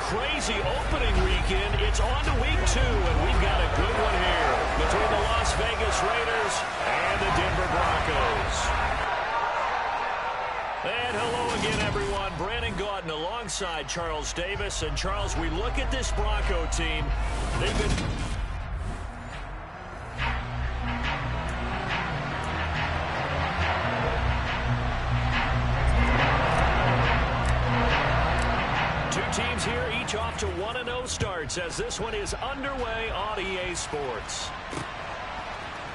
crazy opening weekend. It's on to week 2, and we've got a good one here between the Las Vegas Raiders and the Denver Broncos. And hello again, everyone. Brandon Gaudin alongside Charles Davis. And, Charles, we look at this Bronco team. They've been... Two teams here, each off to 1-0 starts as this one is underway on EA Sports.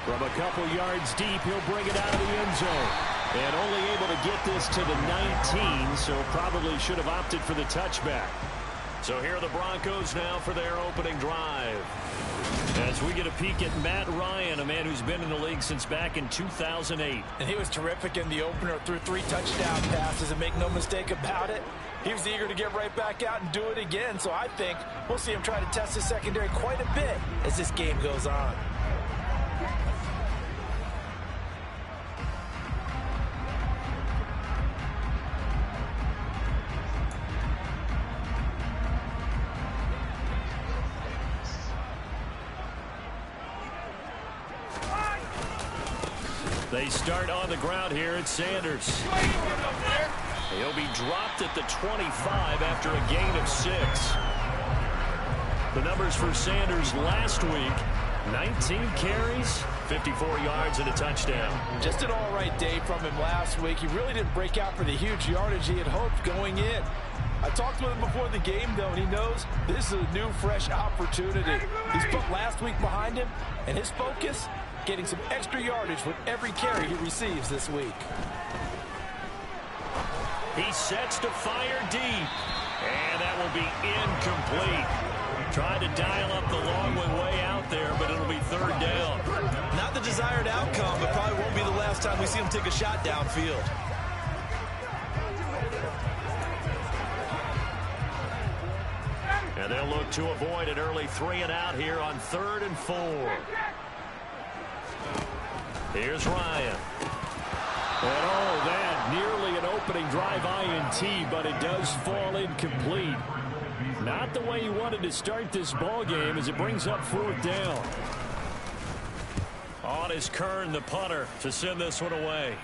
From a couple yards deep, he'll bring it out of the end zone. And only able to get this to the 19, so probably should have opted for the touchback. So here are the Broncos now for their opening drive. As we get a peek at Matt Ryan, a man who's been in the league since back in 2008. And he was terrific in the opener, threw 3 touchdown passes, and make no mistake about it, he was eager to get right back out and do it again. So I think we'll see him try to test his secondary quite a bit as this game goes on. They start on the ground here. It's Sanders. He'll be dropped at the 25 after a gain of 6. The numbers for Sanders last week: 19 carries, 54 yards, and a touchdown. Just an all-right day from him last week. He really didn't break out for the huge yardage he had hoped going in. I talked with him before the game, though, and he knows this is a new, fresh opportunity. He's put last week behind him, and his focus, getting some extra yardage with every carry he receives this week. He sets to fire deep, and that will be incomplete. Tried to dial up the long one way out there, but it'll be 3rd down. Not the desired outcome, but probably won't be the last time we see him take a shot downfield. And they'll look to avoid an early 3-and-out here on 3rd and 4. Here's Ryan. And oh, that nearly an opening drive INT, but it does fall incomplete. Not the way you wanted to start this ball game as it brings up 4th down. On is Kern, the punter, to send this one away.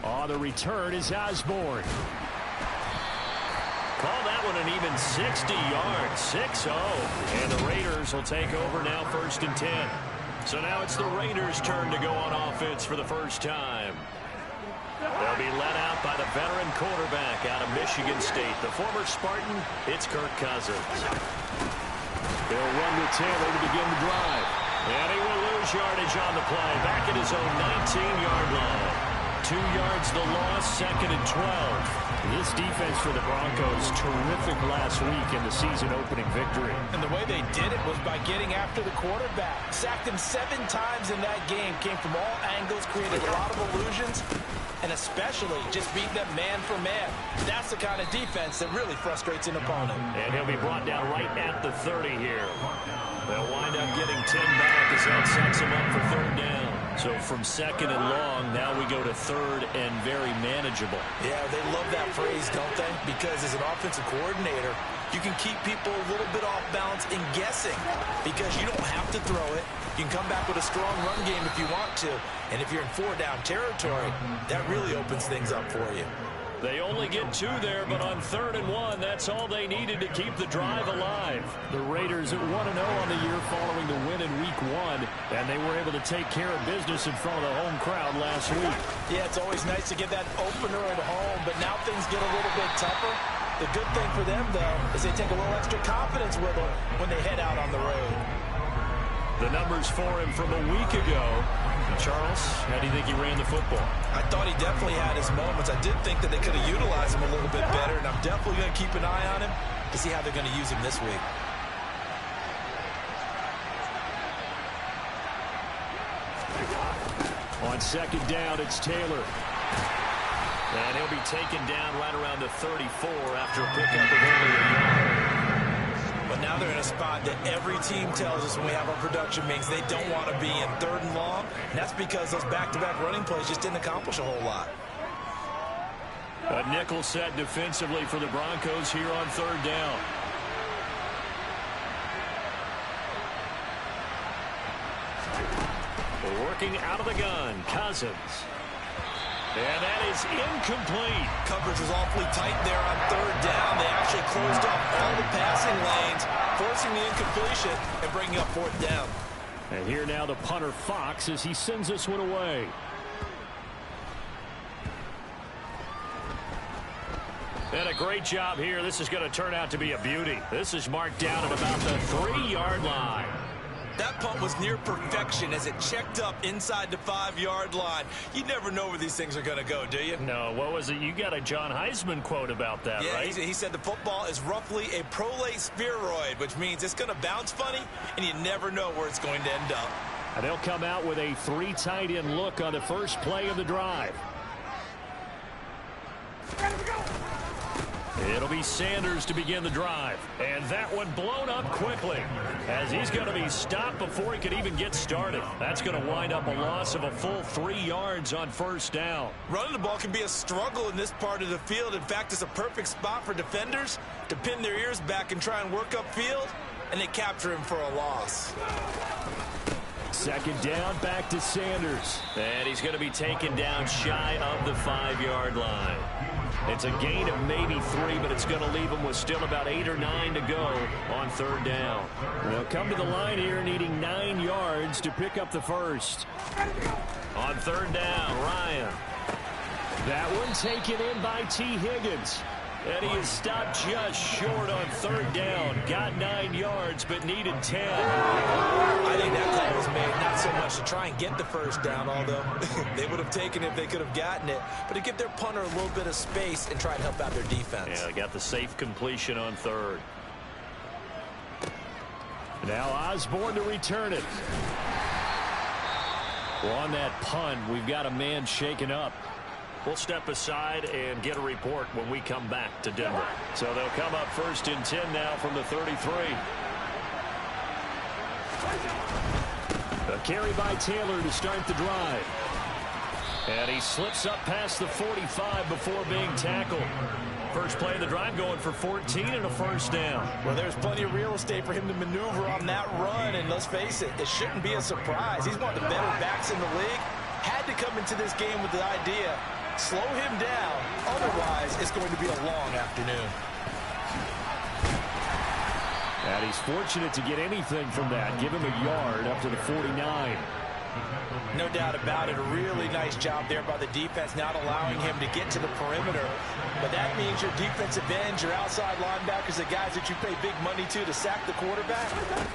On the return is Osborne. Call that one an even 60 yards, 6-0. And the Raiders will take over now 1st and 10. So now it's the Raiders' turn to go on offense for the first time. They'll be led out by the veteran quarterback out of Michigan State. The former Spartan, it's Kirk Cousins. They'll run with Taylor to begin the drive. And he will lose yardage on the play. Back at his own 19-yard line. 2 yards the loss, 2nd and 12. This defense for the Broncos, terrific last week in the season-opening victory. And the way they did it was by getting after the quarterback. Sacked him 7 times in that game. Came from all angles, created a lot of illusions, and especially just beating them man for man. That's the kind of defense that really frustrates an opponent. And he'll be brought down right at the 30 here. They'll wind up getting 10 back as that sets him up for 3rd down. So from 2nd and long, now we go to 3rd and very manageable. Yeah, they love that phrase, don't they? Because as an offensive coordinator, you can keep people a little bit off balance and guessing because you don't have to throw it. You can come back with a strong run game if you want to. And if you're in 4-down territory, that really opens things up for you. They only get 2 there, but on 3rd and 1, that's all they needed to keep the drive alive. The Raiders at 1-0 on the year following the win in Week 1, and they were able to take care of business in front of the home crowd last week. Yeah, it's always nice to get that opener at home, but now things get a little bit tougher. The good thing for them, though, is they take a little extra confidence with them when they head out on the road. The numbers for him from a week ago. Charles, how do you think he ran the football? I thought he definitely had his moments. I did think that they could have utilized him a little bit better, and I'm definitely going to keep an eye on him to see how they're going to use him this week. On 2nd down, it's Taylor. And he'll be taken down right around the 34 after a pickup of only a yard. But now they're in a spot that every team tells us when we have our production meetings they don't want to be in 3rd and long. And that's because those back-to-back running plays just didn't accomplish a whole lot. A nickel set defensively for the Broncos here on third down. Working out of the gun, Cousins. And that is incomplete. Coverage was awfully tight there on third down. They actually closed off all the passing lanes, forcing the incompletion and bringing up fourth down. And here now the punter Fox as he sends this one away. And a great job here. This is going to turn out to be a beauty. This is marked down at about the 3-yard line. That punt was near perfection as it checked up inside the 5-yard line. You never know where these things are going to go, do you? No, what was it? You got a John Heisman quote about that, yeah, right? He said the football is roughly a prolate spheroid, which means it's going to bounce funny, and you never know where it's going to end up. And they'll come out with a 3 tight end look on the first play of the drive. It'll be Sanders to begin the drive. And that one blown up quickly as he's going to be stopped before he could even get started. That's going to wind up a loss of a full 3 yards on first down. Running the ball can be a struggle in this part of the field. In fact, it's a perfect spot for defenders to pin their ears back and try and work upfield, and they capture him for a loss. Second down, back to Sanders. And he's going to be taken down shy of the 5-yard line. It's a gain of maybe 3, but it's going to leave him with still about 8 or 9 to go on third down. They'll come to the line here needing 9 yards to pick up the first. On third down, Ryan. That one taken in by T. Higgins. And he is stopped just short on third down. Got 9 yards, but needed 10. I think that call was made not so much to try and get the first down, although they would have taken it if they could have gotten it, but to give their punter a little bit of space and try and help out their defense. Yeah, they got the safe completion on third. Now Osborne to return it. Well, on that punt, we've got a man shaken up. We'll step aside and get a report when we come back to Denver. So they'll come up first and 10 now from the 33. A carry by Taylor to start the drive. And he slips up past the 45 before being tackled. First play of the drive going for 14 and a first down. Well, there's plenty of real estate for him to maneuver on that run, and let's face it, it shouldn't be a surprise. He's one of the better backs in the league. Had to come into this game with the idea, slow him down, otherwise it's going to be a long afternoon. And he's fortunate to get anything from that. Give him a yard up to the 49. No doubt about it. A really nice job there by the defense, not allowing him to get to the perimeter. But that means your defensive ends, your outside linebackers, the guys that you pay big money to sack the quarterback,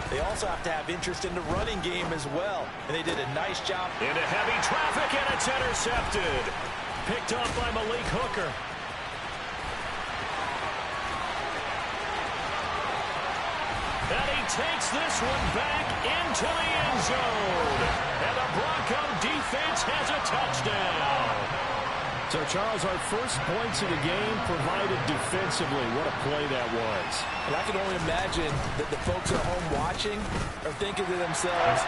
they also have to have interest in the running game as well. And they did a nice job. Into heavy traffic, and it's intercepted. Picked off by Malik Hooker. And he takes this one back into the end zone. And the Bronco defense has a touchdown. So, Charles, our first points of the game provided defensively. What a play that was. And I can only imagine that the folks at home watching are thinking to themselves,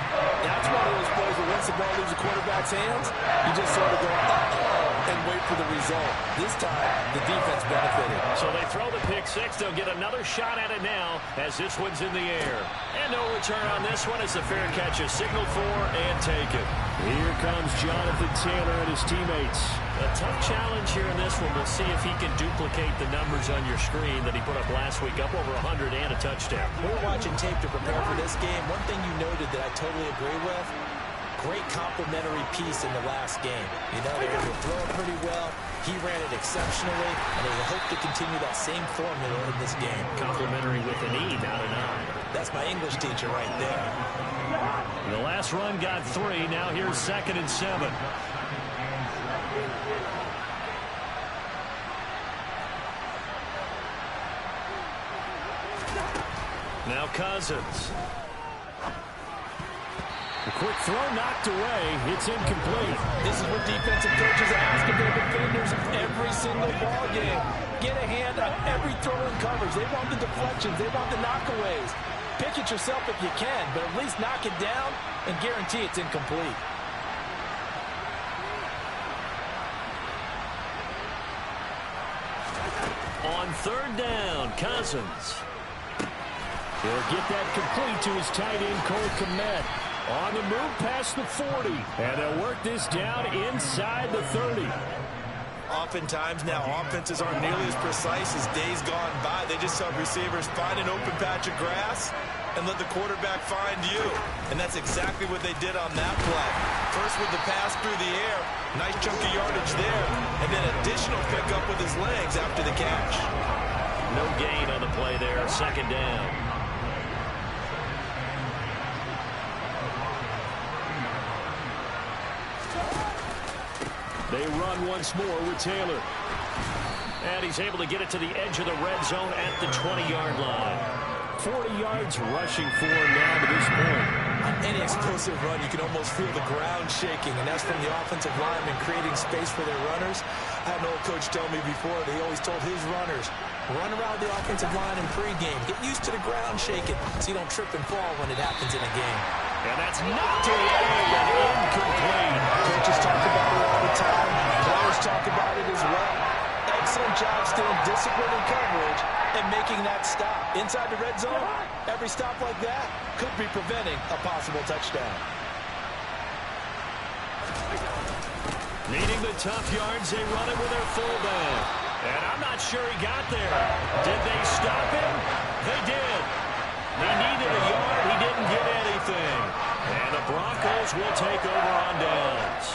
that's one of those plays where once the ball leaves the quarterback's hands, you just sort of go, uh-oh, and wait for the result. This time, the defense benefited. So they throw the pick six. They'll get another shot at it now as this one's in the air. And no return on this one as the fair catch is signaled for and taken. Here comes Jonathan Taylor and his teammates. A tough challenge here in this one. We'll see if he can duplicate the numbers on your screen that he put up last week, up over 100 and a touchdown. We're watching tape to prepare for this game. One thing you noted that I totally agree with, great complimentary piece in the last game. You know, they were throwing pretty well. He ran it exceptionally, and they hope to continue that same formula in this game. Complimentary with an E, not an I. That's my English teacher right there. The last run got 3. Now here's 2nd and 7. Now Cousins. A quick throw knocked away. It's incomplete. This is what defensive coaches ask of their defenders every single ball game. Get a hand on every throw in coverage. They want the deflections. They want the knockaways. Pick it yourself if you can, but at least knock it down and guarantee it's incomplete. third down, Cousins. He'll get that complete to his tight end, Cole Kmet. On the move past the 40. And they'll work this down inside the 30. Oftentimes now, offenses aren't nearly as precise as days gone by. They just have receivers find an open patch of grass and let the quarterback find you. And that's exactly what they did on that play. First with the pass through the air, nice chunk of yardage there, and then additional pickup with his legs after the catch. No gain on the play there, second down. They run once more with Taylor. And he's able to get it to the edge of the red zone at the 20-yard line. 40 yards rushing for him now to this point. On any explosive run, you can almost feel the ground shaking, and that's from the offensive linemen creating space for their runners. I had an old coach tell me before, they always told his runners, run around the offensive line in pregame. Get used to the ground shaking so you don't trip and fall when it happens in a game. And that's knocked away and incomplete. Coaches talk about it all the time. Players talk about it as well. Excellent job staying disciplined in coverage and making that stop. Inside the red zone, every stop like that could be preventing a possible touchdown. Needing the tough yards, they run it with their fullback. And I'm not sure he got there. Did they stop him? They did. He needed a yard. He didn't get anything. And the Broncos will take over on downs.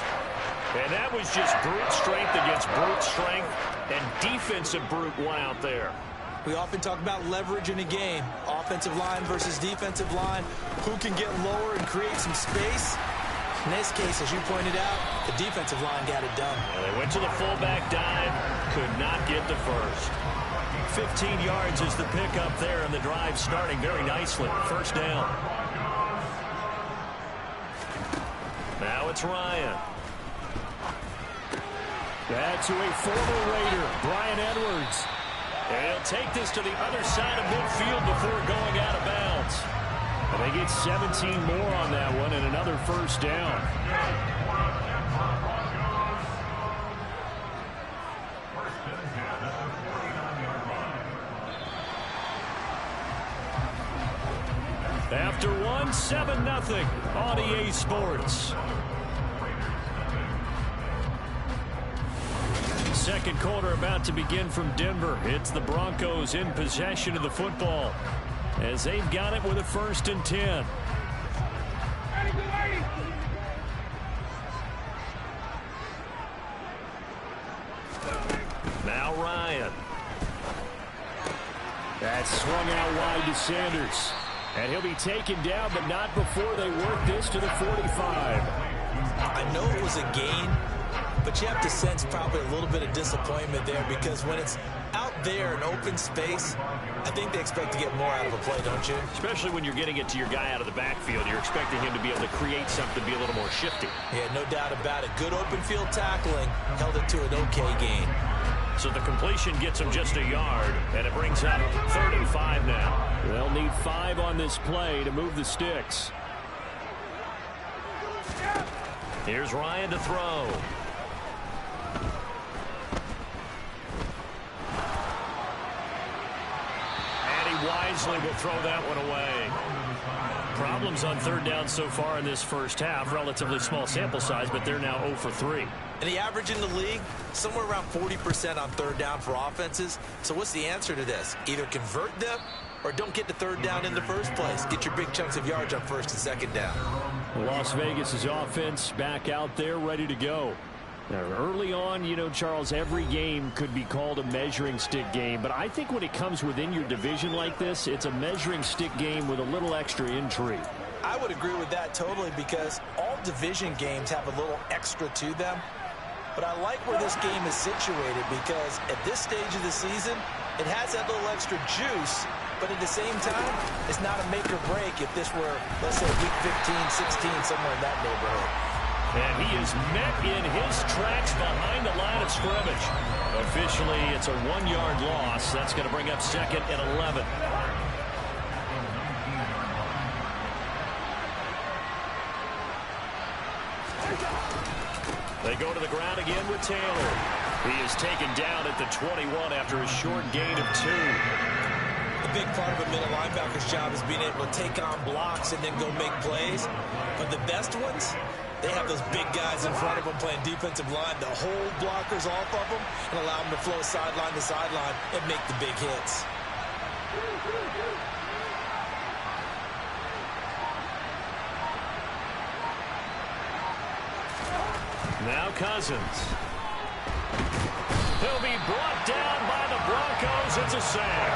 And that was just brute strength against brute strength and defensive brute one out there. We often talk about leverage in a game. Offensive line versus defensive line. Who can get lower and create some space? In this case, as you pointed out, the defensive line got it done. And they went to the fullback dive. Could not get the first. 15 yards is the pickup there, and the drive starting very nicely. First down. Now it's Ryan. Back to a former Raider, Brian Edwards. And he'll take this to the other side of midfield before going out of bounds. And they get 17 more on that one and another first down. After one, 7-0 on EA Sports. Second quarter about to begin from Denver. It's the Broncos in possession of the football as they've got it with a 1st and 10. Now Ryan. That's swung out wide to Sanders. And he'll be taken down, but not before they work this to the 45. I know it was a gain, but you have to sense probably a little bit of disappointment there because when it's out there in open space, I think they expect to get more out of a play, don't you? Especially when you're getting it to your guy out of the backfield. You're expecting him to be able to create something, be a little more shifty. Yeah, no doubt about it. Good open field tackling held it to an okay gain. So the completion gets him just a yard, and it brings up 3rd and 5 now. They'll need 5 on this play to move the sticks. Here's Ryan to throw. And he wisely will throw that one away. Problems on 3rd down so far in this first half. Relatively small sample size, but they're now 0 for 3. And the average in the league, somewhere around 40% on 3rd down for offenses. So what's the answer to this? Either convert them or don't get to 3rd down in the first place. Get your big chunks of yards on 1st and 2nd down. Las Vegas' offense back out there ready to go. Now, early on, you know, Charles, every game could be called a measuring stick game. But I think when it comes within your division like this, it's a measuring stick game with a little extra intrigue. I would agree with that totally because all division games have a little extra to them. But I like where this game is situated because at this stage of the season, it has that little extra juice. But at the same time, it's not a make or break if this were, let's say, week 15, 16, somewhere in that neighborhood. And he is met in his tracks behind the line of scrimmage. Officially, it's a 1-yard loss. That's going to bring up 2nd and 11. They go to the ground again with Taylor. He is taken down at the 21 after a short gain of 2. A big part of a middle linebacker's job is being able to take on blocks and then go make plays. But the best ones, they have those big guys in front of them playing defensive line to hold blockers off of them and allow them to flow sideline to sideline and make the big hits. Now Cousins. He'll be brought down by the Broncos. It's a sack.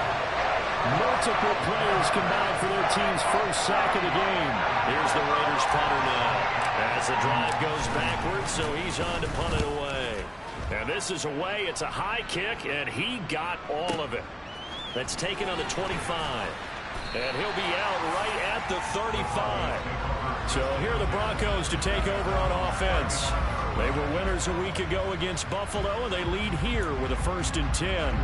Multiple players combined for their team's first sack of the game. Here's the Raiders punter now. As the drive goes backwards, so he's on to punt it away. And this is away. It's a high kick, and he got all of it. That's taken on the 25. And he'll be out right at the 35. So here are the Broncos to take over on offense. They were winners a week ago against Buffalo, and they lead here with a 1st and 10.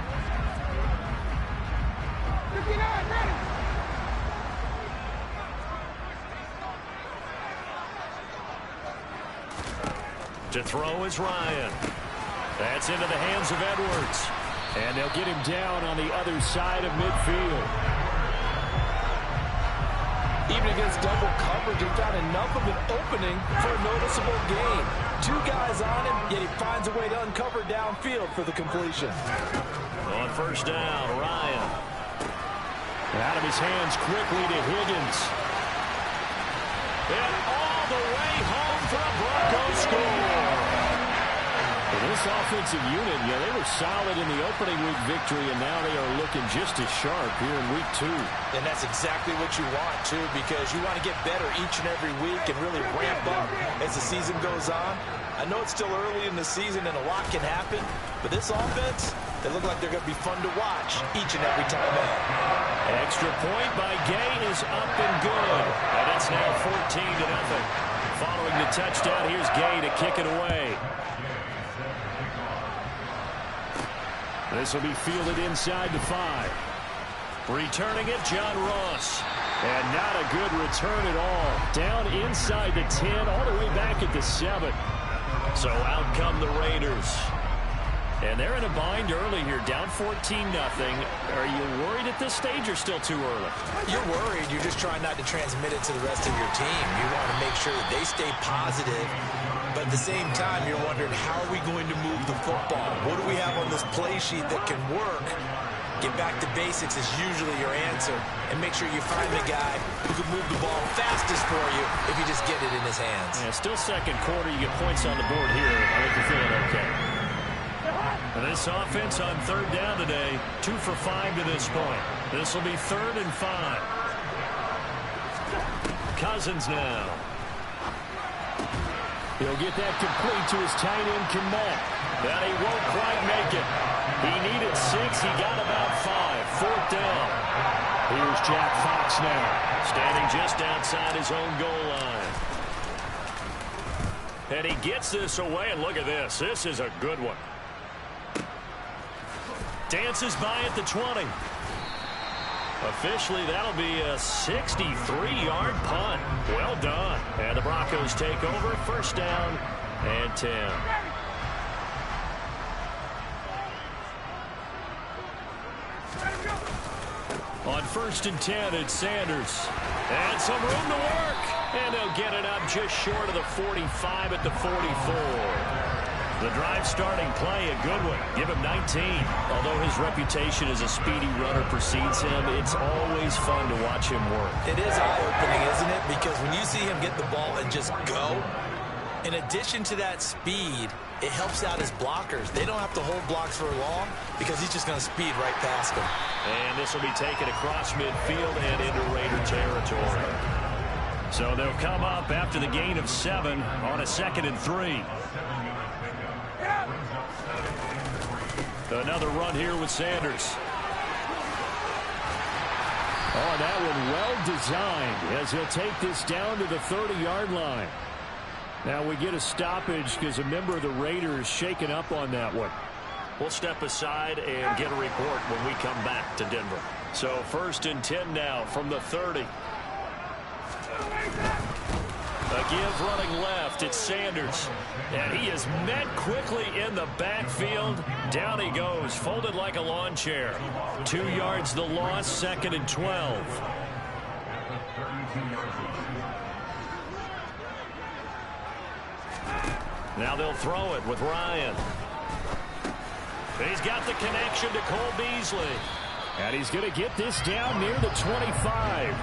To throw is Ryan. That's into the hands of Edwards. And they'll get him down on the other side of midfield. Even against double coverage, he found enough of an opening for a noticeable gain. 2 guys on him, yet he finds a way to uncover downfield for the completion. On 1st down, Ryan. Out of his hands quickly to Higgins. And all the way home for a Broncos score. This offensive unit, they were solid in the opening week victory, and now they are looking just as sharp here in week 2. And that's exactly what you want, too, because you want to get better each and every week and really ramp up as the season goes on. I know it's still early in the season and a lot can happen, but this offense, they look like they're going to be fun to watch each and every time out. Extra point by Gay is up and good. And it's now 14-0. Following the touchdown, here's Gay to kick it away. This will be fielded inside the 5. Returning it, John Ross. And not a good return at all. Down inside the 10, all the way back at the 7. So out come the Raiders. And they're in a bind early here, down 14-0. Are you worried at this stage or still too early? You're worried. You're just trying not to transmit it to the rest of your team. You want to make sure that they stay positive. But at the same time, you're wondering, how are we going to move the football? What do we have on this play sheet that can work? Get back to basics is usually your answer. And make sure you find the guy who can move the ball fastest for you if you just get it in his hands. Yeah, still 2nd quarter. You get points on the board here. I think you're feeling okay. And this offense on 3rd down today, 2 for 5 to this point. This will be 3rd and 5. Cousins now. He'll get that complete to his tight end, Komet. But he won't quite make it. He needed 6. He got about 5. 4th down. Here's Jack Fox now. Standing just outside his own goal line. And he gets this away, and look at this. This is a good one. Dances by at the 20. Officially, that'll be a 63-yard punt. Well done. And the Broncos take over. 1st down and 10. On 1st and 10, it's Sanders. And some room to work. And they'll get it up just short of the 45 at the 44. The drive starting play, a good one. Give him 19. Although his reputation as a speedy runner precedes him, it's always fun to watch him work. It is eye-opening, isn't it? Because when you see him get the ball and just go, in addition to that speed, it helps out his blockers. They don't have to hold blocks for long because he's just going to speed right past them. And this will be taken across midfield and into Raider territory. So they'll come up after the gain of 7 on a 2nd and 3. Another run here with Sanders. Oh, that one well designed as he'll take this down to the 30-yard line. Now we get a stoppage because a member of the Raiders shaken up on that one. We'll step aside and get a report when we come back to Denver. So 1st and 10 now from the 30. A give running left. It's Sanders. And he is met quickly in the backfield. Down he goes, folded like a lawn chair. 2 yards the loss, 2nd and 12. Now they'll throw it with Ryan. He's got the connection to Cole Beasley. And he's going to get this down near the 25.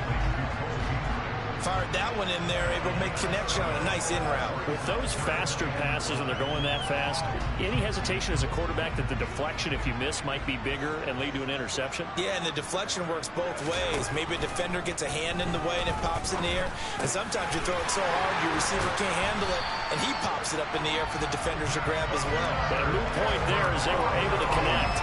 Fired that one in there, able to make connection on a nice in route. With those faster passes when they're going that fast, any hesitation as a quarterback that the deflection, if you miss, might be bigger and lead to an interception? Yeah, and the deflection works both ways. Maybe a defender gets a hand in the way and it pops in the air. And sometimes you throw it so hard your receiver can't handle it, and he pops it up in the air for the defenders to grab as well. But a moot point there as they were able to connect.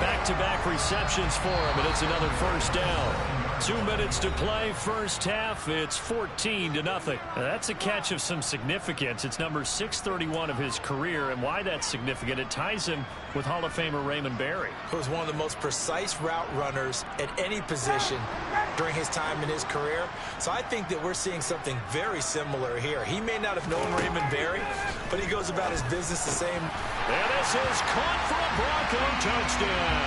Back-to-back receptions for him, and it's another first down. 2 minutes to play, first half. It's 14-0. That's a catch of some significance. It's number 631 of his career, and why that's significant, it ties him with Hall of Famer Raymond Berry. Who was one of the most precise route runners at any position during his time in his career. So I think that we're seeing something very similar here. He may not have known Raymond Berry, but he goes about his business the same. And this is caught for a Bronco touchdown.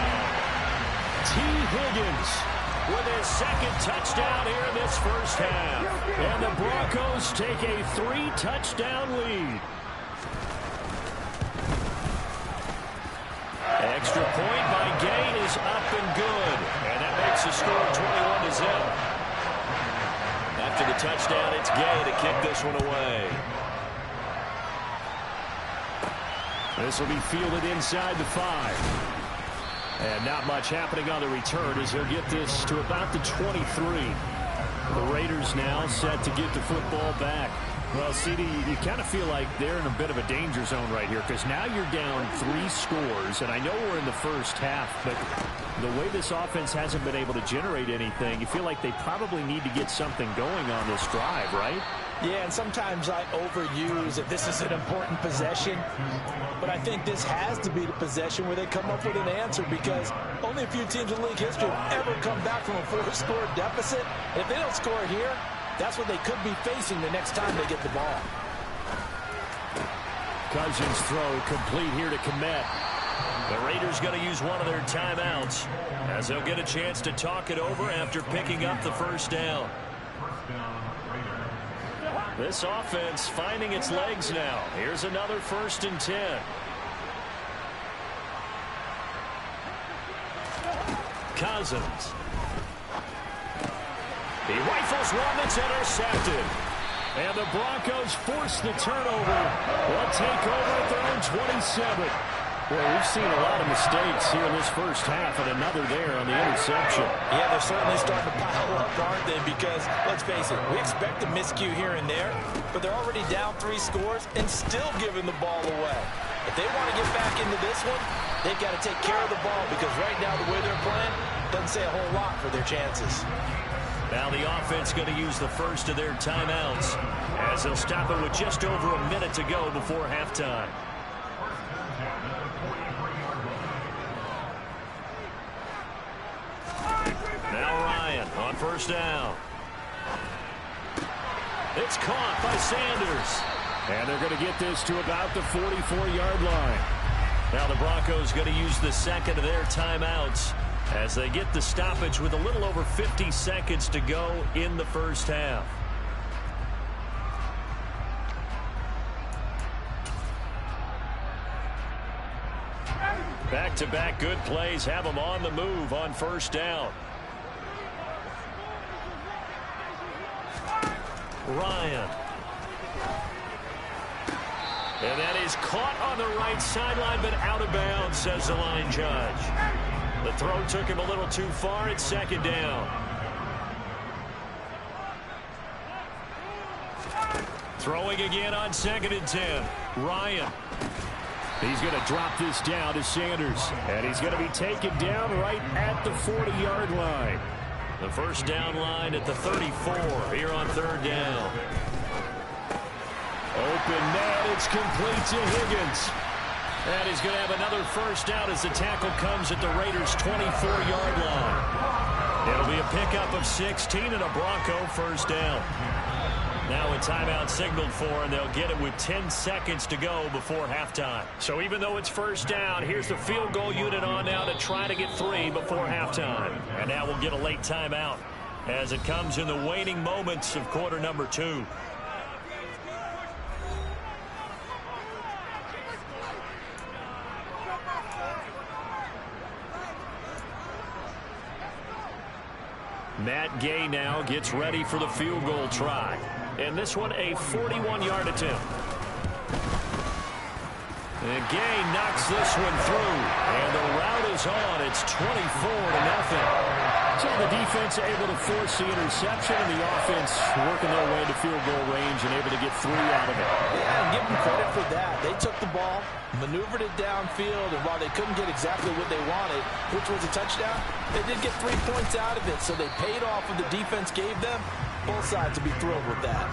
T. Higgins with his 2nd touchdown here in this first half. And the Broncos take a 3-touchdown lead. Extra point by Gay is up and good. And that makes the score 21-0. After the touchdown, it's Gay to kick this one away. This will be fielded inside the 5. And not much happening on the return as he'll get this to about the 23. The Raiders now set to get the football back. Well, CD, you kind of feel like they're in a bit of a danger zone right here because now you're down 3 scores, and I know we're in the first half, but the way this offense hasn't been able to generate anything, you feel like they probably need to get something going on this drive, right? Yeah, and sometimes I overuse that this is an important possession, but I think this has to be the possession where they come up with an answer because only a few teams in league history have ever come back from a 4-score deficit. And if they don't score it here, that's what they could be facing the next time they get the ball. Cousins throw complete here to Kmet. The Raiders going to use one of their timeouts as they'll get a chance to talk it over after picking up the first down. This offense finding its legs now. Here's another 1st and 10. Cousins. He rifles one that's intercepted. And the Broncos force the turnover. They'll take over at their own 27. Well, we've seen a lot of mistakes here in this first half, and another there on the interception. Yeah, they're certainly starting to pile up, aren't they? Because, let's face it, we expect a miscue here and there, but they're already down 3 scores and still giving the ball away. If they want to get back into this one, they've got to take care of the ball because right now the way they're playing doesn't say a whole lot for their chances. Now the offense going to use the first of their timeouts as they'll stop it with just over a minute to go before halftime. Now Ryan on first down. It's caught by Sanders. And they're going to get this to about the 44-yard line. Now the Broncos going to use the 2nd of their timeouts as they get the stoppage with a little over 50 seconds to go in the first half. Back-to-back good plays have them on the move on first down. Ryan. And that is caught on the right sideline, but out of bounds, says the line judge. The throw took him a little too far. It's 2nd down. Throwing again on 2nd and 10. Ryan. He's going to drop this down to Sanders. And he's going to be taken down right at the 40-yard line. The first down line at the 34 here on 3rd down. Open man, it's complete to Higgins. And he's going to have another first down as the tackle comes at the Raiders' 24-yard line. It'll be a pickup of 16 and a Bronco first down. Now a timeout signaled for, and they'll get it with 10 seconds to go before halftime. So even though it's first down, here's the field goal unit on now to try to get 3 before halftime. And now we'll get a late timeout as it comes in the waning moments of quarter number 2. Matt Gay now gets ready for the field goal try. And this one a 41-yard attempt. And Gay knocks this one through. And the route is on. It's 24-0. So the defense able to force the interception, and the offense working their way to field goal range and able to get 3 out of it. Yeah, and give them credit for that. They took the ball, maneuvered it downfield, and while they couldn't get exactly what they wanted, which was a touchdown, they did get 3 points out of it. So they paid off what the defense gave them. Both sides will be thrilled with that.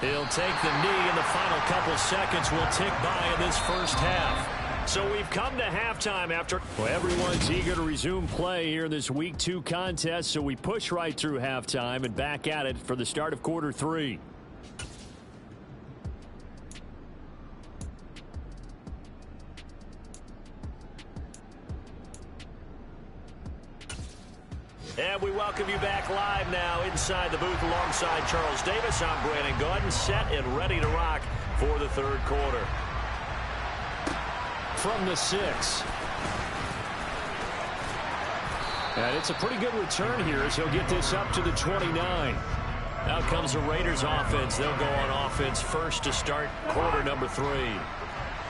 He'll take the knee, and the final couple seconds will tick by in this first half. So we've come to halftime after. Well, everyone's eager to resume play here in this Week 2 contest, so we push right through halftime and back at it for the start of quarter 3. And we welcome you back live now inside the booth alongside Charles Davis. I'm Brandon Gaudin, set and ready to rock for the third quarter. From the 6. And it's a pretty good return here as he'll get this up to the 29. Out comes the Raiders offense. They'll go on offense first to start quarter number 3.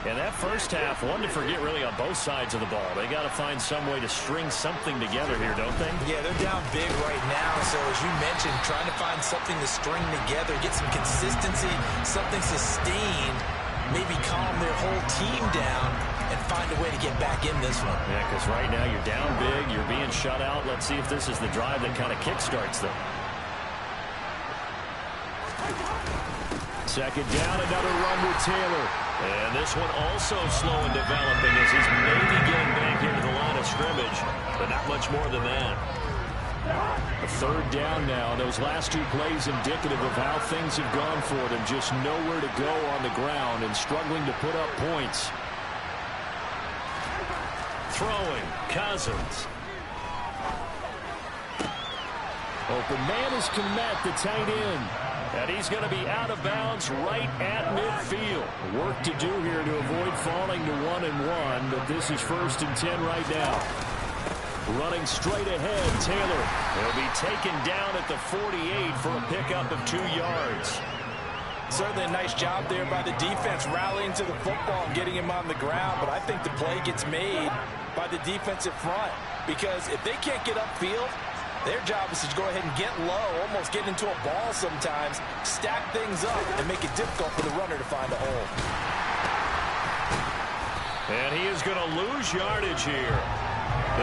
And that first half, one to forget really on both sides of the ball. They got to find some way to string something together here, don't they? Yeah, they're down big right now. So as you mentioned, trying to find something to string together, get some consistency, something sustained, maybe calm their whole team down and find a way to get back in this one. Yeah, because right now you're down big, you're being shut out. Let's see if this is the drive that kind of kickstarts them. Second down, another run with Taylor. And this one also slow in developing as he's maybe getting back into the line of scrimmage, but not much more than that. A third down now. Those last 2 plays indicative of how things have gone for them. Just nowhere to go on the ground and struggling to put up points. Throwing, Cousins. Open man is Kmet, the tight end. And he's going to be out of bounds right at midfield. Work to do here to avoid falling to 1-1, but this is 1st and 10 right now. Running straight ahead, Taylor. He'll be taken down at the 48 for a pickup of 2 yards. Certainly a nice job there by the defense rallying to the football and getting him on the ground, but I think the play gets made by the defensive front because if they can't get upfield, their job is to go ahead and get low, almost get into a ball sometimes, stack things up, and make it difficult for the runner to find a hole. And he is going to lose yardage here.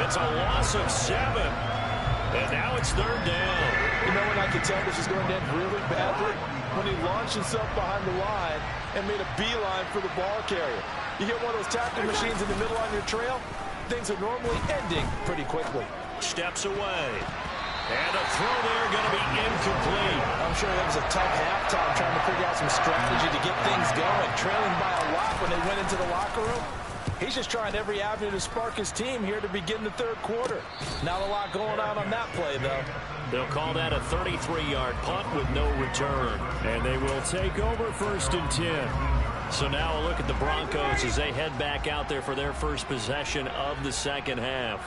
It's a loss of 7. And now it's third down. You know when I could tell this is going to end really badly? When he launched himself behind the line and made a beeline for the ball carrier. You get one of those tackle machines in the middle on your trail, things are normally ending pretty quickly. Steps away. And a throw there going to be incomplete. I'm sure that was a tough halftime trying to figure out some strategy to get things going. Trailing by a lot when they went into the locker room. He's just trying every avenue to spark his team here to begin the third quarter. Not a lot going on that play, though. They'll call that a 33-yard punt with no return. And they will take over 1st and 10. So now a look at the Broncos as they head back out there for their first possession of the second half.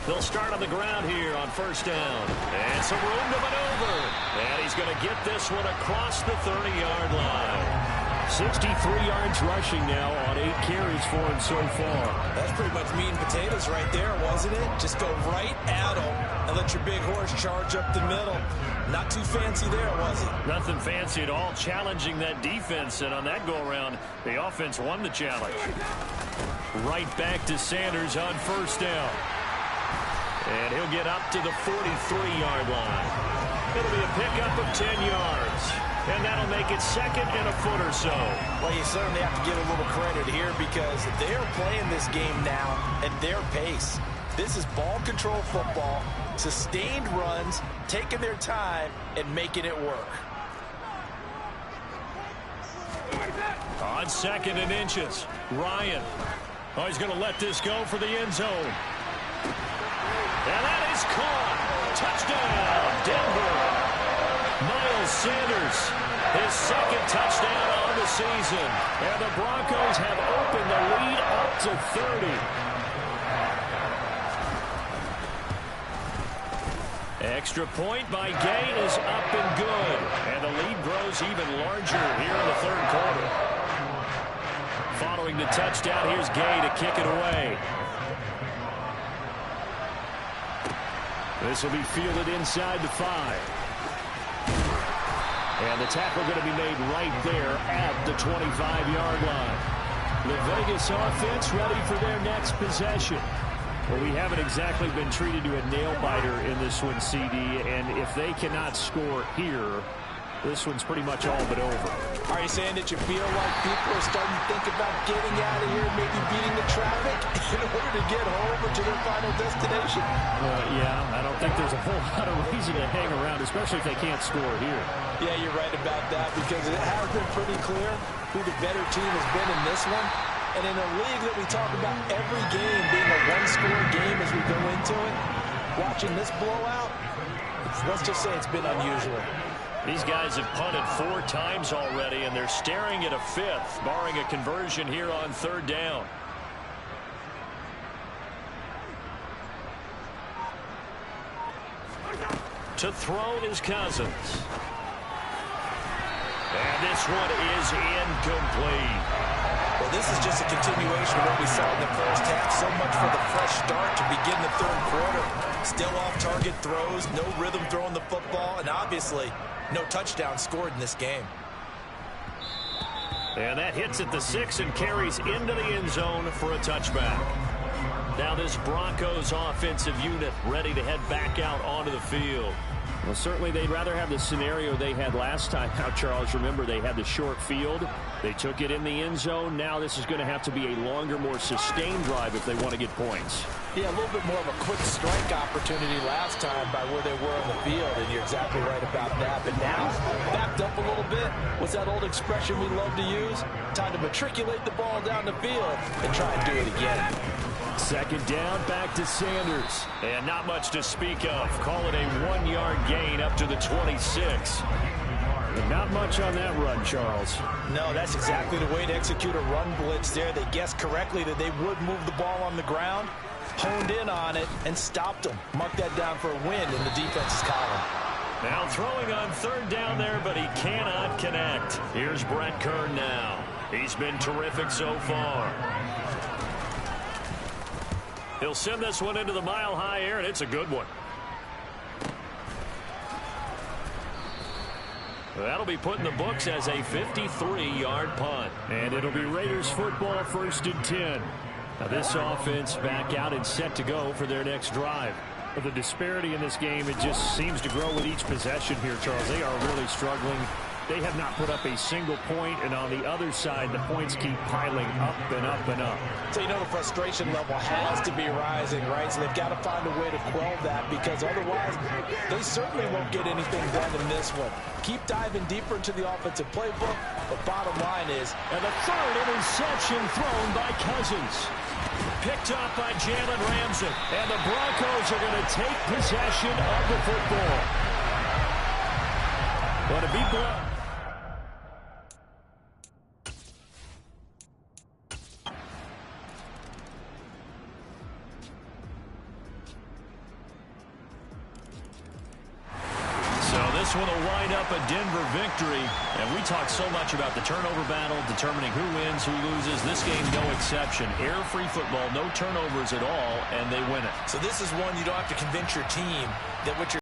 They'll start on the ground here on first down. And some room to maneuver. And he's going to get this one across the 30-yard line. 63 yards rushing now on 8 carries for him so far. That's pretty much meat and potatoes right there, wasn't it? Just go right at him and let your big horse charge up the middle. Not too fancy there, was it? Nothing fancy at all, challenging that defense. And on that go-around, the offense won the challenge. Right back to Sanders on first down. And he'll get up to the 43-yard line. It'll be a pickup of 10 yards. And that'll make it second and a foot or so. Well, you certainly have to give a little credit here because they're playing this game now at their pace. This is ball control football, sustained runs, taking their time, and making it work. On second and inches, Ryan. Oh, he's going to let this go for the end zone. And that is caught. Touchdown, Denver. Miles Sanders, his second touchdown on the season. And the Broncos have opened the lead up to 30. Extra point by Gay is up and good. And the lead grows even larger here in the third quarter. Following the touchdown, here's Gay to kick it away. This will be fielded inside the 5. And the tackle going to be made right there at the 25-yard line. The Vegas offense ready for their next possession. Well, we haven't exactly been treated to a nail-biter in this one, CD, and if they cannot score here, this one's pretty much all but over. Are you saying that you feel like people are starting to think about getting out of here, maybe beating the traffic in order to get home or to their final destination? Yeah, I don't think there's a whole lot of reason to hang around, especially if they can't score here. Yeah, you're right about that because it has been pretty clear who the better team has been in this one. And in a league that we talk about every game being a one-score game as we go into it, watching this blowout, let's just say it's been unusual. These guys have punted 4 times already, and they're staring at a 5th, barring a conversion here on third down. To throw is Cousins. And this one is incomplete. Well, this is just a continuation of what we saw in the first half. So much for the fresh start to begin the third quarter. Still off-target throws, no rhythm throwing the football, and obviously no touchdown scored in this game. And that hits at the 6 and carries into the end zone for a touchback. Now this Broncos offensive unit ready to head back out onto the field. Well, certainly they'd rather have the scenario they had last time out, Charles. Remember, they had the short field. They took it in the end zone. Now this is going to have to be a longer, more sustained drive if they want to get points. Yeah, a little bit more of a quick strike opportunity last time by where they were on the field, and you're exactly right about that. But now, backed up a little bit. What's that old expression we love to use? Time to matriculate the ball down the field and try and do it again. Second down, back to Sanders. And not much to speak of. Call it a 1-yard gain up to the 26. But not much on that run, Charles. No, that's exactly the way to execute a run blitz there. They guessed correctly that they would move the ball on the ground, honed in on it, and stopped them. Mark that down for a win in the defense's column. Now throwing on third down there, but he cannot connect. Here's Brett Kern now. He's been terrific so far. He'll send this one into the mile-high air, and it's a good one. That'll be put in the books as a 53-yard punt. And it'll be Raiders football, 1st and 10. Now this offense back out and set to go for their next drive. But the disparity in this game, it just seems to grow with each possession here, Charles. They are really struggling. They have not put up a single point, and on the other side, the points keep piling up and up and up. So, you know, the frustration level has to be rising, right? So they've got to find a way to quell that because otherwise they certainly won't get anything done in this one. Keep diving deeper into the offensive playbook, but bottom line is... And the third interception thrown by Cousins. Picked up by Jalen Ramsey. And the Broncos are going to take possession of the football. But to be blocked. This one will wind up a Denver victory. And we talk so much about the turnover battle, determining who wins, who loses. This game, no exception. Error-free football, no turnovers at all, and they win it. So this is one you don't have to convince your team that what you're